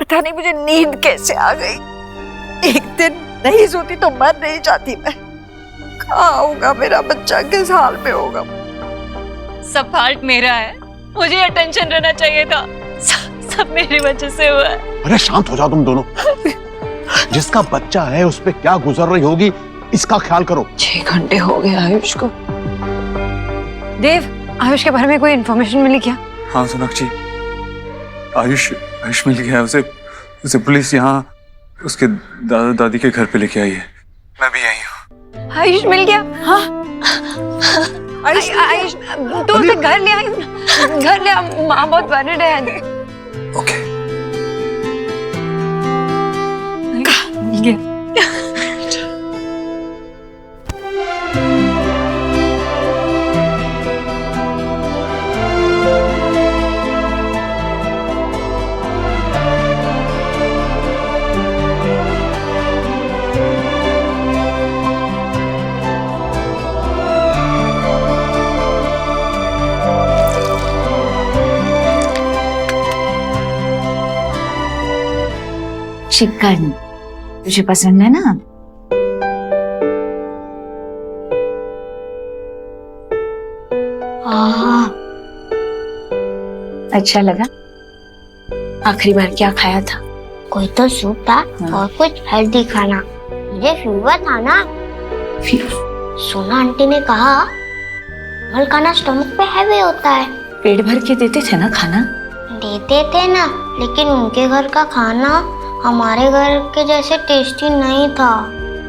पता नहीं मुझे नींद कैसे आ गई। एक दिन नहीं सोती तो मर नहीं जाती मैं। कहाँ होगा मेरा बच्चा, किस हाल में होगा? सब फाल्ट मेरा है, मुझे अटेंशन रहना चाहिए था। सब मेरी वजह से हुआ है। अरे शांत हो जाओ तुम दोनों। जिसका बच्चा है उस पे क्या गुजर रही होगी इसका ख्याल करो। 6 घंटे हो गए आयुष को। देव, आयुष के बारे में कोई इन्फॉर्मेशन मिली क्या? हाँ सोनाक्षी, आयुष मिल गया। उसे पुलिस यहाँ उसके दादा दादी के घर पे लेके आई है। मैं भी आई हूँ। आयुष मिल गया? हाँ आयुष तो उसे घर ले आई, घर ले आ, माँ बहुत वरिड है। ओके मिल गया। चिकन तुझे पसंद है ना? अच्छा लगा? आखिरी बार क्या खाया था? कोई तो सूप था और कुछ हेल्दी खाना। मुझे फीवर था ना। सोना आंटी ने कहा मल खाना स्टमक पे हैवी होता है। पेट भर के देते थे ना खाना? देते थे ना, लेकिन उनके घर का खाना हमारे घर के जैसे टेस्टी नहीं था।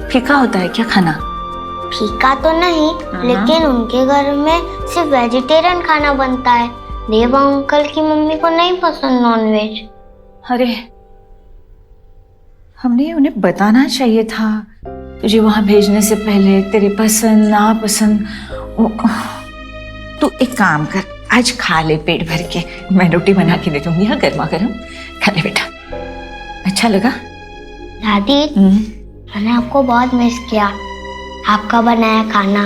फीका होता है क्या खाना? फीका तो नहीं, लेकिन उनके घर में सिर्फ वेजिटेरियन खाना बनता है। देव अंकल की मम्मी को नहीं पसंद नॉनवेज। अरे हमने उन्हें बताना चाहिए था तुझे वहां भेजने से पहले। तेरी पसंद नापसंद। तू एक काम कर, आज खा ले पेट भर के। मैं रोटी बना के दे दूंगी, हाँ गर्मा गर्म। खा ले बेटा। अच्छा लगा? दादी मैंने आपको बहुत मिस किया। आपका बनाया खाना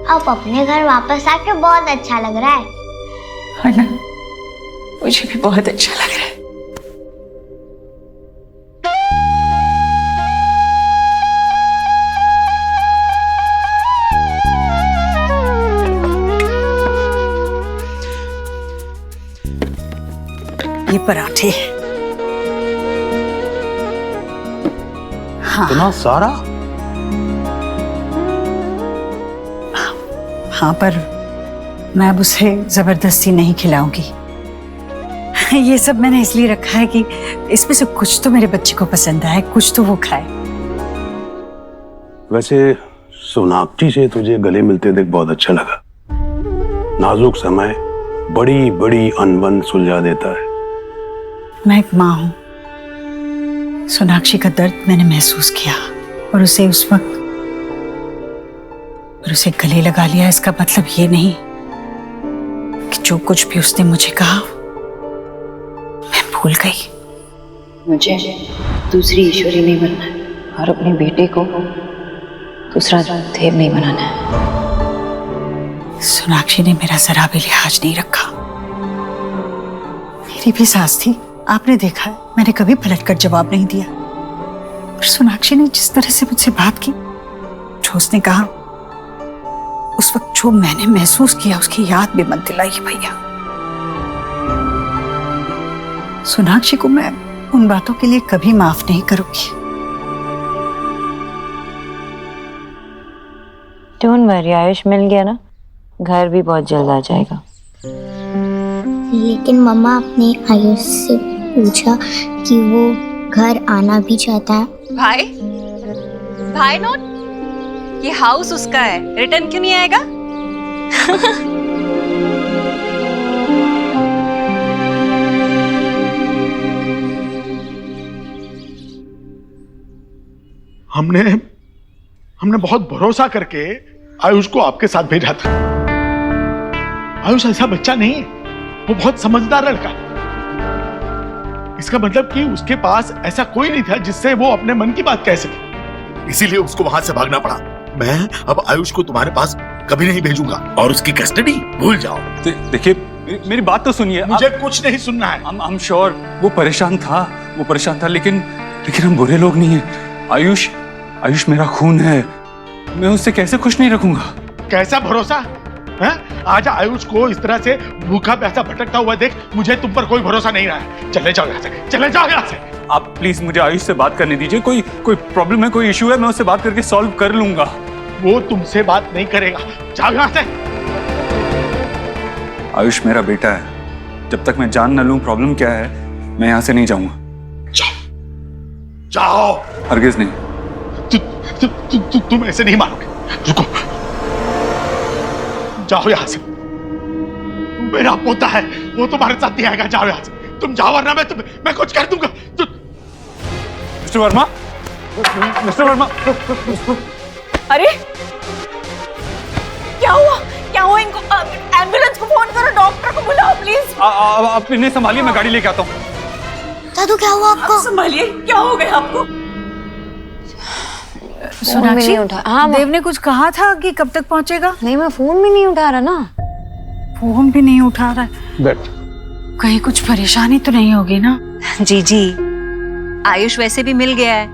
अब अपने घर वापस आके बहुत अच्छा लग रहा है ना? मुझे भी बहुत अच्छा लग रहा है। ये पराठे। इतना सारा? हाँ, पर मैं अब उसे जबरदस्ती नहीं खिलाऊंगी। ये सब मैंने इसलिए रखा है कि इसमें से कुछ तो मेरे बच्चे को पसंद आए, कुछ तो वो खाए। वैसे सोनाक्षी से तुझे गले मिलते देख बहुत अच्छा लगा। नाजुक समय बड़ी बड़ी अनबन सुलझा देता है। मैं एक माँ हूँ। सोनाक्षी का दर्द मैंने महसूस किया और उसे उस वक्त उसे गले लगा लिया। इसका मतलब ये नहीं कि जो कुछ भी उसने मुझे कहा मैं भूल गई। मुझे दूसरी ईश्वरी नहीं बनना है और अपने बेटे को दूसरा देव नहीं बनाना है। सोनाक्षी ने मेरा जरा भी लिहाज नहीं रखा। मेरी भी सास थी, आपने देखा है, मैंने कभी पलटकर जवाब नहीं दिया। और सोनाक्षी ने जिस तरह से मुझसे बात की, जो उसने कहा, उस वक्त जो मैंने महसूस किया उसकी याद भी मत दिलाई भैया। सोनाक्षी को मैं उन बातों के लिए कभी माफ नहीं करूंगी। डोंट वरी, आयुष मिल गया ना, घर भी बहुत जल्द आ जाएगा। लेकिन मम्मा अपने आयुष से पूछा कि वो घर आना भी चाहता है। भाई नोट, ये हाउस उसका है, रिटर्न क्यों नहीं आएगा? हमने बहुत भरोसा करके आयुष को आपके साथ भेजा था। आयुष ऐसा बच्चा नहीं है, वो बहुत समझदार लड़का है। इसका मतलब कि उसके पास ऐसा कोई नहीं था जिससे वो अपने मन की बात कह सके, इसीलिए उसको वहां से भागना पड़ा। मैं अब आयुष को तुम्हारे पास कभी नहीं भेजूंगा और उसकी कस्टडी भूल जाओ। देखिए मेरी बात तो सुनिए। मुझे कुछ नहीं सुनना है। I'm sure वो परेशान था, लेकिन हम बुरे लोग नहीं हैं। आयुष मेरा खून है, मैं उससे कैसे खुश नहीं रखूंगा। कैसा भरोसा है? आज आयुष को इस तरह से भूखा प्यासा भटकता हुआ देख मुझे तुम पर कोई भरोसा नहीं रहा है। चले जाओ यहाँ से, चले जाओ यहाँ से। आप प्लीज मुझे आयुष से बात करने दीजिए। कोई प्रॉब्लम है, कोई इशू है, मैं उससे बात करके सॉल्व कर लूंगा। वो तुमसे बात नहीं करेगा, जाओ यहाँ से। आयुष मेरा बेटा है, जब तक मैं जान न लूं प्रॉब्लम क्या है, मैं यहाँ से नहीं जाऊंगा। जाओ। हरगिज नहीं। तुम ऐसे नहीं मारोगे। रुको, जाओ यहाँ से। मेरा पोता है, वो तुम्हारे साथ नहीं आएगा। जाओ यहाँ से, तुम जाओ वरना मैं कुछ कर दूंगा। मिस्टर वर्मा, अरे क्या हुआ इनको? एम्बुलेंस को फोन करो, डॉक्टर को बुलाओ प्लीज। आप इन्हें संभालिए, मैं गाड़ी लेके आता हूँ। दादू क्या हुआ आपको? संभालिए, क्या हो गया आपको? सोनाक्षी, हाँ देव ने कुछ कहा था कि कब तक पहुंचेगा? नहीं, मैं फोन भी नहीं उठा रहा ना। फोन भी नहीं उठा रहा है। बैठ। कहीं कुछ परेशानी तो नहीं होगी ना? जी, आयुष वैसे भी मिल गया है,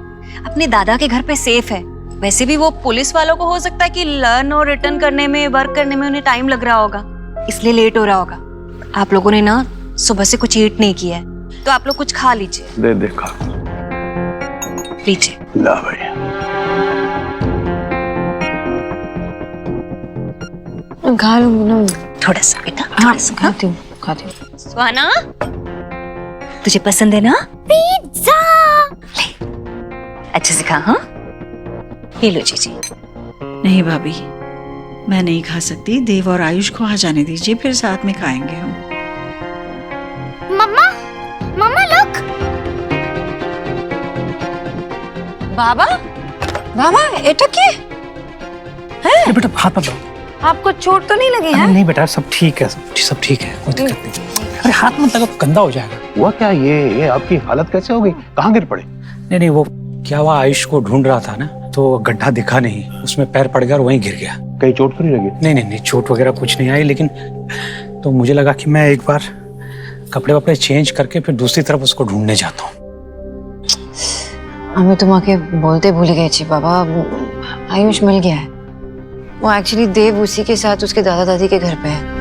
अपने दादा के घर पे सेफ है। वैसे भी वो पुलिस वालों को हो सकता है कि लर्न और रिटर्न करने में, वर्क करने में उन्हें टाइम लग रहा होगा, इसलिए लेट हो रहा होगा। आप लोगों ने ना सुबह से कुछ ईट नहीं किया है, तो आप लोग कुछ खा लीजिए। दे खा लीजिए। ला भाई। खा लूंगी ना थोड़ा सा बेटा, हाँ, खाती हूँ। सुहाना, तुझे पसंद है ना पिज्जा? ले, अच्छे से खा। हाँ, ये लो जी। नहीं भाभी, मैं नहीं खा सकती। देव और आयुष को आ जाने दीजिए, फिर साथ में खाएंगे हम। मम्मा लुक। बाबा एटा क्या है? बेटा हाथ मत लो। आपको चोट तो नहीं लगी है? नहीं बेटा, सब ठीक है, सब ठीक है, कोई दिक्कत नहीं। अरे हाथ मत लगा, गंदा हो जाएगा। हुआ क्या? ये आपकी हालत कैसे हो गई? कहाँ गिर पड़े? नहीं, वो क्या हुआ, आयुष को ढूंढ रहा था ना, तो गड्ढा दिखा नहीं, उसमें पैर पड़ गया और वहीं गिर गया। कहीं चोट तो नहीं लगी? नहीं, चोट वगैरह कुछ नहीं आई, लेकिन तो मुझे लगा कि मैं एक बार कपड़े वपड़े चेंज करके फिर दूसरी तरफ उसको ढूंढने जाता हूँ। हमें तुम आके बोलते भूल गए छी बाबा, आयुष मिल गया है। वो एक्चुअली देव उसी के साथ उसके दादा दादी के घर पे है।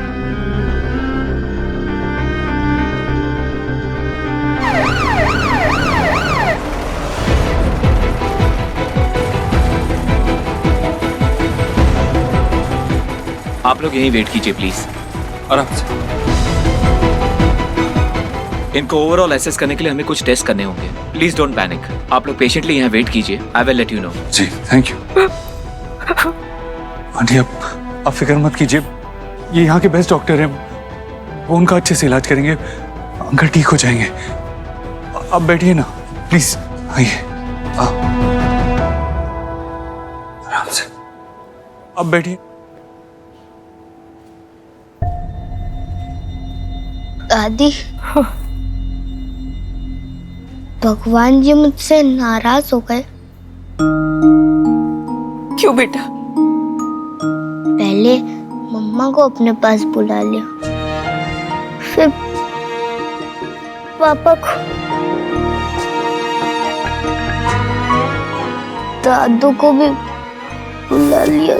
आप लोग यहीं वेट कीजिए प्लीज। आराम से। इनको ओवरऑल एसेस करने के लिए हमें कुछ टेस्ट करने होंगे। Please don't panic. आप लोग पेशेंटली यहाँ वेट कीजिए। I will let you know. जी, थैंक यू। आंटी, आप फिक्र मत कीजिए, ये यहाँ के बेस्ट डॉक्टर हैं, वो उनका अच्छे से इलाज करेंगे। अंकल ठीक हो जाएंगे। आप बैठिए ना प्लीज, आइए। आराम से, आप बैठिए। दादी, भगवान जी मुझसे नाराज हो गए। क्यों बेटा? पहले मम्मा को अपने पास बुला लिया, फिर पापा को, दादू को भी बुला लिया।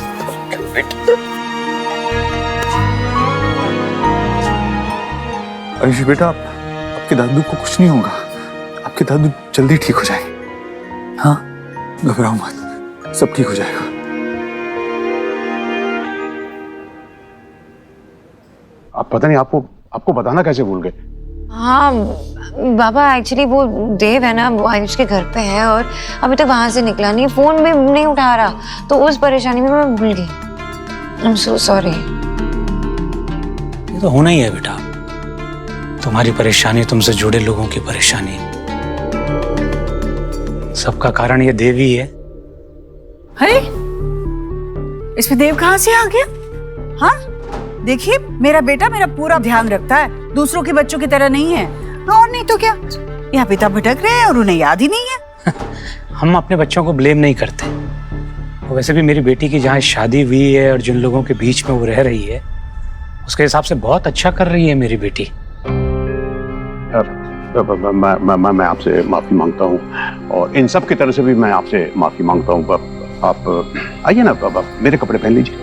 आयुष बेटा, आपके दादू को कुछ नहीं होगा, आपके दादू जल्दी ठीक हो जाएंगे। हाँ, घबराओ मत, सब ठीक हो जाएगा। आप पता नहीं आपको बताना कैसे भूल गए? हाँ बाबा, एक्चुअली वो देव है ना, वो आयुष के घर पे है और अभी तक वहां से निकला नहीं, फोन भी नहीं उठा रहा, तो उस परेशानी में मैं भूल गई। I am so sorry. ये तो होना ही है बेटा, तुम्हारी परेशानी, तुमसे जुड़े लोगों की परेशानी, सबका कारण ये देव ही है। अरे इसमें देव कहाँ से आ गया? हाँ देखिए, मेरा बेटा मेरा पूरा ध्यान रखता है, दूसरों के बच्चों की तरह नहीं है। और नहीं तो क्या, यहाँ पिता भटक रहे हैं और उन्हें याद ही नहीं है। हम अपने बच्चों को ब्लेम नहीं करते। वैसे भी मेरी बेटी की जहाँ शादी हुई है और जिन लोगों के बीच में वो रह रही है, उसके हिसाब से बहुत अच्छा कर रही है मेरी बेटी। मैं आपसे माफी मांगता हूँ और इन सब की तरफ से भी मैं आपसे माफी मांगता हूँ। आप आइए ना, मेरे कपड़े पहन लीजिए।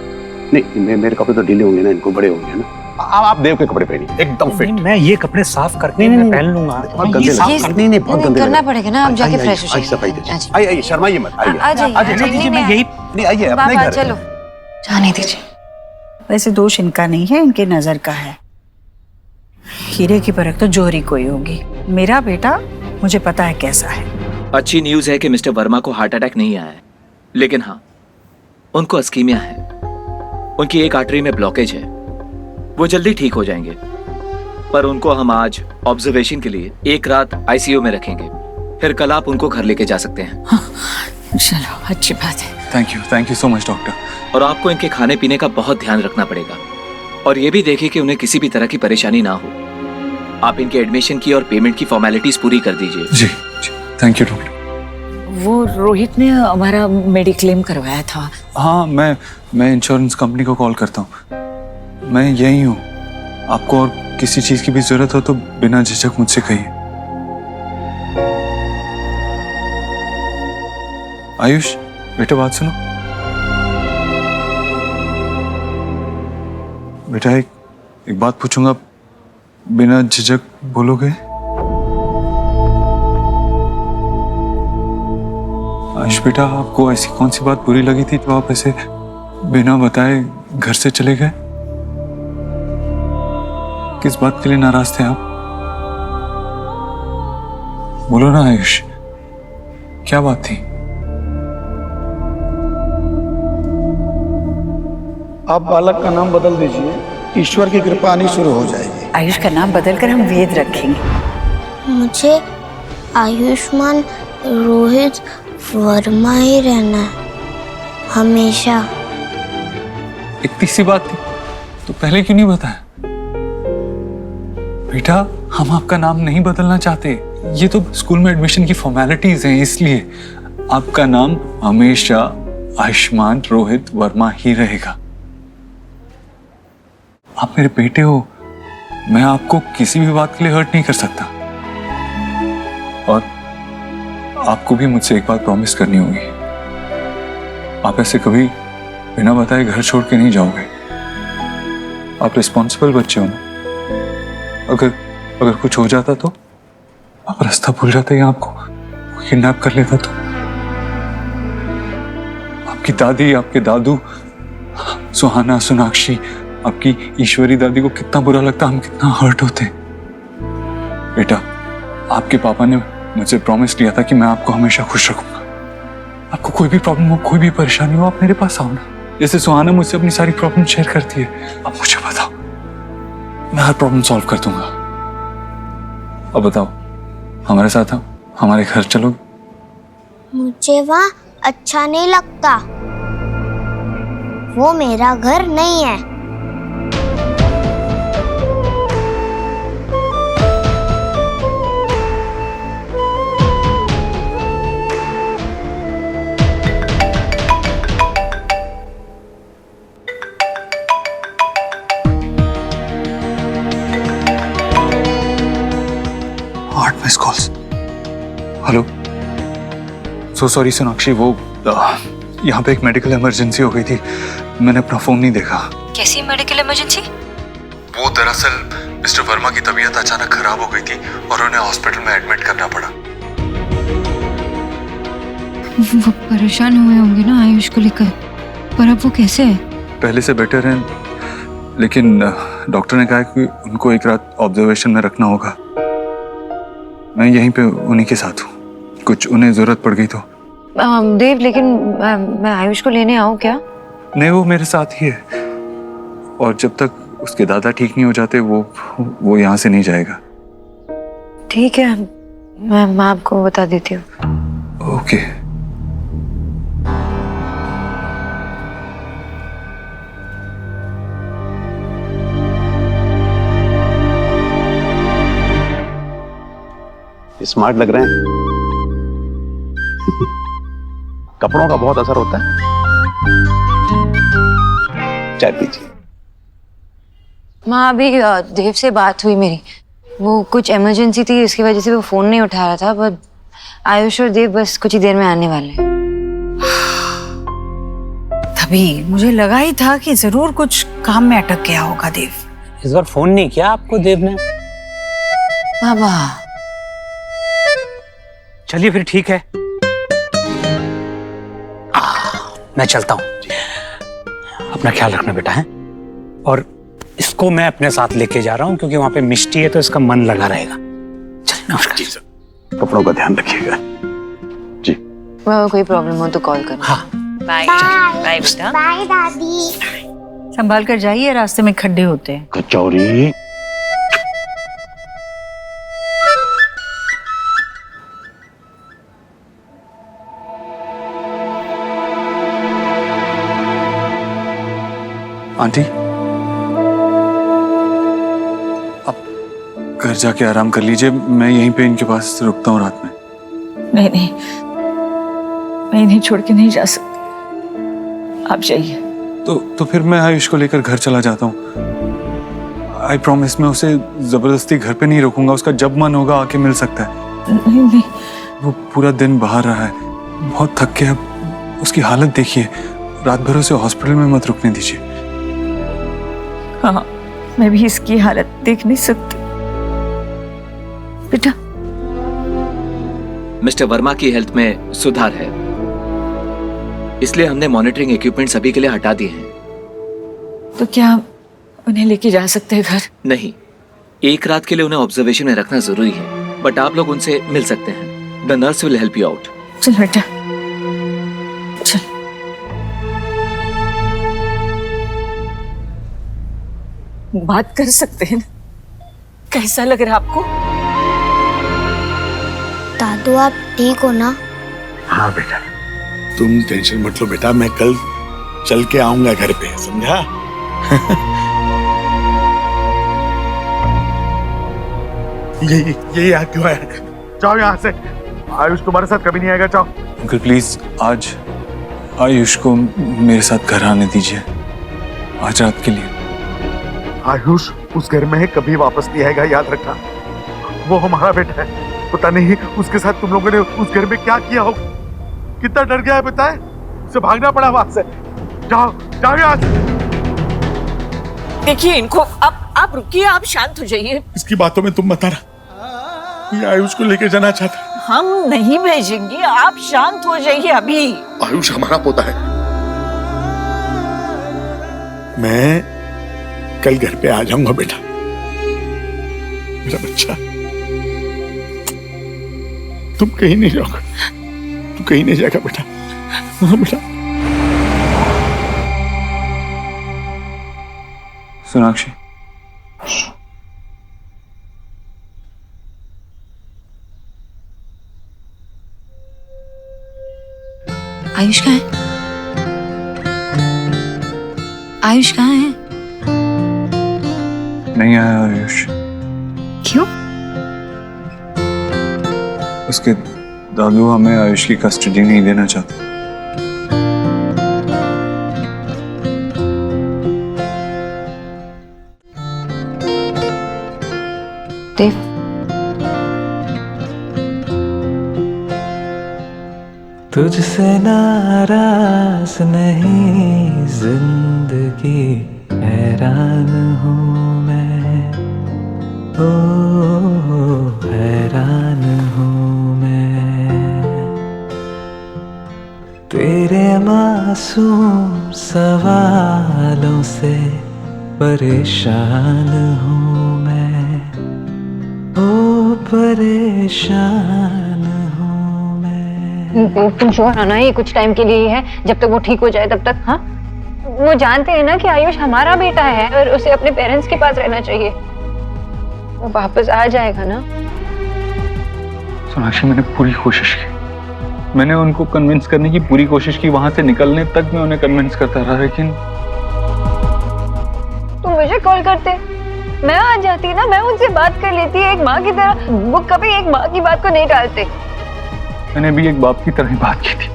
नहीं, मेरे कपड़े तो ढीले होंगे ना, इनको बड़े होंगे ना। आप देव के कपड़े पहनिए, एकदम फिट। मैं ये कपड़े साफ करके मैं पहन लूंगा। बहुत गंदे नहीं, बहुत गंदे करना पड़ेगा ना, आप जाके फ्रेश हो सफाई आइए, शर्माइए मत, आइए। मैं यही नहीं, आइए अपने घर। चलो जाने दीजिए। वैसे दोष इनका नहीं है, इनके नजर का है। हीरे की परख तो जोहरी को ही होगी। मेरा बेटा मुझे पता है कैसा है। अच्छी न्यूज है कि मिस्टर वर्मा को हार्ट अटैक नहीं आया है, लेकिन हाँ, उनको अस्कीमिया है। उनकी एक आर्टरी में ब्लॉकेज है। वो जल्दी ठीक हो जाएंगे, पर उनको हम आज ऑब्जर्वेशन के लिए एक रात आईसीयू में रखेंगे। फिर कल आप उनको घर लेके जा सकते हैं। चलो, अच्छी बात है। Thank you so much doctor. और आपको इनके खाने पीने का बहुत ध्यान रखना पड़ेगा, और ये भी देखिए कि उन्हें किसी भी तरह की परेशानी ना हो। आप इनके एडमिशन की और पेमेंट की फॉर्मेलिटीज पूरी कर दीजिए। जी, थैंक यू डॉक्टर। वो रोहित ने हमारा मेडिक्लेम करवाया था। हाँ, मैं इंश्योरेंस कंपनी को कॉल करता हूँ। मैं यही हूँ। आपको और किसी चीज की भी जरूरत हो तो बिना झिझक मुझसे कहिए। आयुष बेटा, बात सुनो। बेटा, एक बात पूछूंगा, बिना झिझक बोलोगे? आयुष बेटा, आपको ऐसी कौन सी बात बुरी लगी थी जो आप ऐसे बिना बताए घर से चले गए? किस बात के लिए नाराज थे आप? बोलो ना आयुष, क्या बात थी? आप बालक का नाम बदल दीजिए, ईश्वर की कृपा आनी शुरू हो जाएगी। आयुष का नाम बदलकर हम वेद रखेंगे। मुझे आयुष्मान रोहित वर्मा ही रहना है हमेशा। इतनी सी बात थी तो पहले क्यों नहीं बताया? बेटा, हम आपका नाम नहीं बदलना चाहते। ये तो स्कूल में एडमिशन की फॉर्मेलिटीज हैं, इसलिए आपका नाम हमेशा आयुष्मान रोहित वर्मा ही रहेगा। आप मेरे बेटे हो, मैं आपको किसी भी बात के लिए हर्ट नहीं कर सकता। और आपको भी मुझसे एक बात प्रॉमिस करनी होगी। आप ऐसे कभी बिना बताए घर छोड़ के नहीं जाओगे। आप रिस्पॉन्सिबल बच्चे हो ना। अगर कुछ हो जाता तो? आप रास्ता भूल जाते या आपको किडनैप कर लेता तो? आपकी दादी, आपके दादू, सुहाना, सोनाक्षी, आपकी ईश्वरी दादी को कितना बुरा लगता, हम कितना हर्ट होते। बेटा, आपके पापा ने मुझे प्रॉमिस किया था कि मैं आपको हमेशा खुश रखूंगा। आपको कोई भी प्रॉब्लम हो, कोई भी परेशानी हो, आप मेरे पास आओ ना। जैसे सुहाना मुझसे अपनी सारी प्रॉब्लम शेयर करती है, अब मुझे बताओ, मैं हर प्रॉब्लम सॉल्व कर दूंगा। अब बताओ, हमारे साथ आओ, हमारे घर चलोगे? मुझे वहाँ अच्छा नहीं लगता। वो मेरा घर नहीं है। Miss calls. Hello, so sorry Sonakshi, वो यहाँ पे एक मेडिकल इमरजेंसी हो गई थी, मैंने अपना फोन नहीं देखा। कैसी मेडिकल इमरजेंसी? वो दरअसल मिस्टर वर्मा की तबीयत अचानक खराब हो गई थी और उन्हें हॉस्पिटल में एडमिट करना पड़ा। वो परेशान हुए होंगे ना आयुष को लेकर, पर अब वो कैसे है? पहले से बेटर है, लेकिन डॉक्टर ने कहा कि उनको एक रात ऑब्जर्वेशन में रखना होगा। मैं यहीं पे उन्हीं के साथ हूँ, कुछ उन्हें जरूरत पड़ गई तो। देव, लेकिन मैं आयुष को लेने आऊँ क्या? नहीं, वो मेरे साथ ही है, और जब तक उसके दादा ठीक नहीं हो जाते वो यहाँ से नहीं जाएगा। ठीक है, मैं आपको बता देती हूँ। ओके। स्मार्ट लग रहे हैं। कपड़ों का बहुत असर होता है। चाय पीजिए। माँ अभी देव से बात हुई मेरी, वो कुछ इमरजेंसी थी इसकी वजह से वो फोन नहीं उठा रहा था, पर आयुष और देव बस कुछ ही देर में आने वाले हैं। तभी मुझे लगा ही था कि जरूर कुछ काम में अटक गया होगा देव। इस बार फोन नहीं किया आपको देव ने? बाबा चलिए फिर ठीक है, मैं चलता हूँ। अपना ख्याल रखना बेटा है, और इसको मैं अपने साथ लेके जा रहा हूँ क्योंकि वहां पे मिष्टी है तो इसका मन लगा रहेगा। चलिए नमस्कार। कपड़ों का ध्यान रखिएगा जी। कोई प्रॉब्लम हो तो कॉल करना। हाँ बाय बाय बेटा। बाय दादी। संभाल कर जाइए, रास्ते में खड्डे होते हैं। कचौरी। आंटी, आप घर जाके आराम कर लीजिए, मैं यहीं पे इनके पास रुकता हूँ रात में। नहीं नहीं, मैं इन्हें छोड़ के नहीं जा सकती, आप जाइए। तो फिर मैं आयुष को लेकर घर चला जाता हूँ। आई प्रॉमिस, मैं उसे जबरदस्ती घर पे नहीं रोकूंगा, उसका जब मन होगा आके मिल सकता है। नहीं नहीं, वो पूरा दिन बाहर रहा है, बहुत थक के, अब उसकी हालत देखिए, रात भर उसे हॉस्पिटल में मत रुकने दीजिए। हाँ, मैं भी इसकी हालत देख नहीं सकती बेटा। मिस्टर वर्मा की हेल्थ में सुधार है, इसलिए हमने मॉनिटरिंग इक्विपमेंट सभी के लिए हटा दिए हैं। तो क्या उन्हें लेके जा सकते हैं घर? नहीं, एक रात के लिए उन्हें ऑब्जर्वेशन में रखना जरूरी है, बट आप लोग उनसे मिल सकते हैं। The nurse will help you out. चल बेटा चल। बात कर सकते हैं ना? कैसा लग रहा है आपको? दादू आप ठीक हो ना? हाँ बेटा, तुम टेंशन मत लो बेटा, मैं कल चल के आऊंगा घर पे, समझा? ये यहाँ क्यों है? जाओ यहाँ से, आयुष तुम्हारे साथ कभी नहीं आएगा, जाओ। अंकल प्लीज, आज आयुष को मेरे साथ घर आने दीजिए, आज रात के लिए। आयुष उस घर में है, कभी वापस नहीं आएगा, याद रखना। वो हमारा बेटा है, पता नहीं उसके साथ तुम लोगों ने उस घर में क्या किया हो, कितना डर गया है पता है? उसे भागना पड़ा वहां से। जाओ जाओ यहाँ से। देखिए इनको, आप रुकिए, आप शांत हो जाइए। इसकी बातों में तुम मत आना, ये आयुष को लेके जाना चाहता है। हम नहीं भेजेंगे, आप शांत हो जाइए अभी। आयुष हमारा पोता है, मैं कल घर पे आ जाऊंगा बेटा, मेरा बच्चा। तुम कहीं नहीं जाओगे, तू कहीं नहीं जाएगा बेटा। हाँ बेटा। सोनाक्षी, आयुष कहाँ है? आयुष कहाँ है? नहीं आया आयुष। क्यों? उसके दादू हमें आयुष की कस्टडी नहीं देना चाहते। देव, तुझसे नाराज नहीं जिंदगी, हैरान हूँ मैं, ओ हैरान हूँ मैं, तेरे मासूम सवालों से परेशान हूँ मैं, ओ परेशान हूँ मैं। तुम श्योर हो ना ये कुछ टाइम के लिए ही है, जब तक वो ठीक हो जाए तब तक? हाँ, वो जानते हैं ना कि आयुष हमारा बेटा है और उसे अपने पेरेंट्स के पास रहना चाहिए। वो वापस आ जाएगा ना? सोनाक्षी, मैंने पूरी कोशिश की, मैंने उनको कन्विंस करने की पूरी कोशिश की, वहां से निकलने तक मैं उन्हें कन्विंस करता रहा, लेकिन तुम मुझे कॉल करते, मैं आ जाती ना, मैं उनसे बात कर लेती एक माँ की तरह। वो कभी एक माँ की बात को नहीं टालते। मैंने भी एक बाप की तरह ही बात की थी,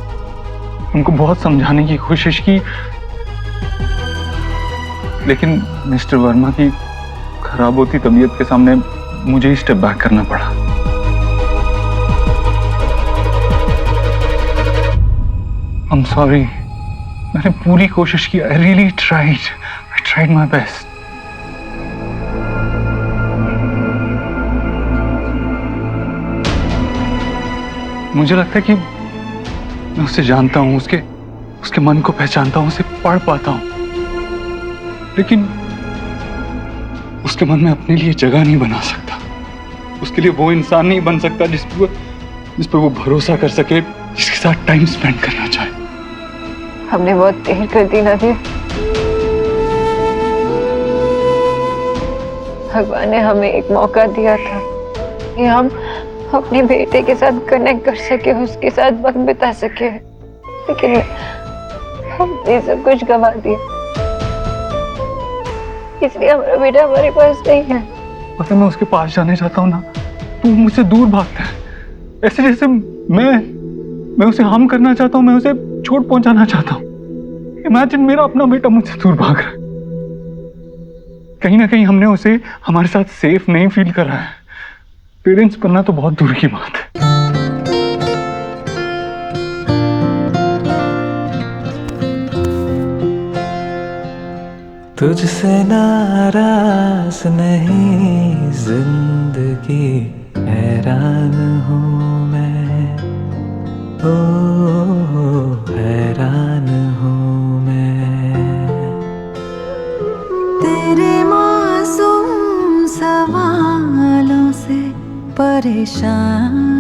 उनको बहुत समझाने की कोशिश की, लेकिन मिस्टर वर्मा की खराब होती तबीयत के सामने मुझे ही स्टेप बैक करना पड़ा। I'm sorry। मैंने पूरी कोशिश की। I really tried। I tried my best। मुझे लगता है कि मैं उसे जानता हूं, उसके मन को पहचानता हूं, उसे पढ़ पाता हूं, लेकिन उसके मन में अपने लिए जगह नहीं बना सकता। उसके लिए वो इंसान नहीं बन सकता जिस पर वो भरोसा कर सके, जिसके साथ टाइम स्पेंड करना चाहे। हमने बहुत देर कर दी नादिया। भगवान ने हमें एक मौका दिया था कि हम अपने बेटे के साथ कनेक्ट कर सके, उसके साथ वक्त बिता सके, लेकिन हमने सब कुछ गवा दिया। इसलिए हमारा बेटा हमारे पास नहीं है। पता मैं उसके पास जाने चाहता हूँ ना, तो मुझसे दूर भागता है, ऐसे जैसे मैं उसे हार्म करना चाहता हूँ, मैं उसे चोट पहुंचाना चाहता हूँ। इमेजिन मेरा अपना बेटा मुझसे दूर भाग रहा है। कहीं ना कहीं हमने उसे हमारे साथ सेफ नहीं फील करा है। पेरेंट्स बनना तो बहुत दूर की बात है। तुझसे नाराज नहीं जिंदगी, हैरान हूँ मैं, ओ हैरान हूँ मैं। तेरे मासूम सवालों से परेशान